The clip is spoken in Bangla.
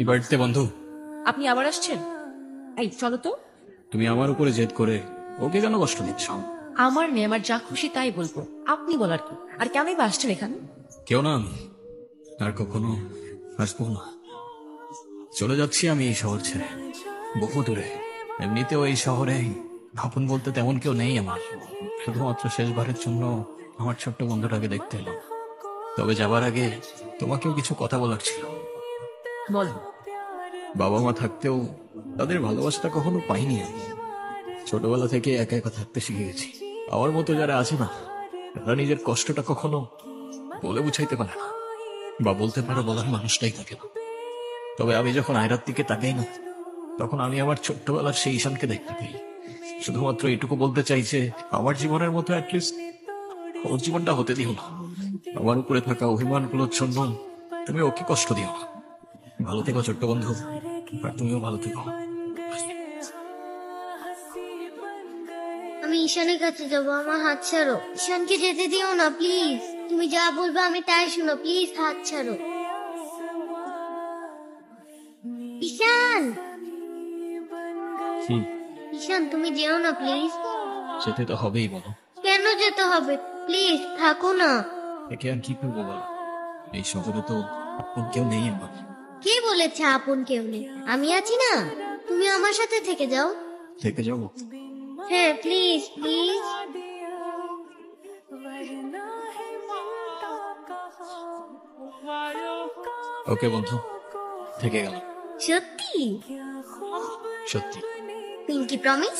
এই বাড়িতে বন্ধু, আপনি আবার আসছেন? এই চলো তো। তুমি আমার উপরে জেদ করে ওকে কেন কষ্ট দিচ্ছ? আমার মেয়ে আমার যা খুশি তাই বলবো, আপনি বলার কি? আর কেনই বা আসছেন এখানে? কেউ না, আমি আর কখনো আসবো না। চলে যাচ্ছি আমি এই শহর ছেড়ে, বহু দূরে। এমনিতেও এই শহরে আপন বলতে তেমন কেউ নেই আমার। শুধুমাত্র শেষবারের জন্য আমার ছোট্ট বন্ধুটাকে দেখতে এলাম। তবে যাবার আগে তোমাকেও কিছু কথা বলার ছিল। বলো। বাবা মা থাকতেও তাদের ভালোবাসাটা কখনো পাইনি আমি। ছোটবেলা থেকে একা একা থাকতে শিখে গেছি। আমার মতো যারা আছে না, তারা নিজের কষ্টটা কখনো বলে বুঝাইতে পারে না, বা বলতে পারে বলার মানুষটাই থাকে না। তবে আমি যখন আয়রার দিকে তাকাই না, তখন আমি আমার ছোট্টবেলার সেই ঈশানকে দেখতে পাই। শুধুমাত্র এটুকু বলতে চাইছে, আমার জীবনের মতো অ্যাটলিস্ট ওর জীবনটা হতে দিও না। আমার উপরে থাকা অভিমানগুলোর জন্য তুমি ওকে কষ্ট দিও না। ভালো থেকো ছোট্ট বন্ধু, আর তুমিও ভালো থেকো। আমি ঈশানের কাছে যাবো, আমার হাত ছাড়ো। ঈশানকে যেতে দিও না প্লিজ। তুমি যা বলবে আমি তাই শুনো, প্লিজ হাত ছাড়ো। ঈশান, কি? ঈশান তুমি যেও না প্লিজ। যেতে তো হবেই, বলো। কেন যেতে হবে? প্লিজ থাকো না। একে আর কি করবো বলো? এই শহরে তো আপন কেউ নেই আমার। কে বলেছে আপন কেউ নেই? আমি আছি না, তুমি আমার সাথে থেকে যাও। থেকে যাবো? হ্যাঁ প্লিজ প্লিজ। ওকে বন্ধু, থেকে গেলাম। সত্যি? সত্যি। Pinky promise?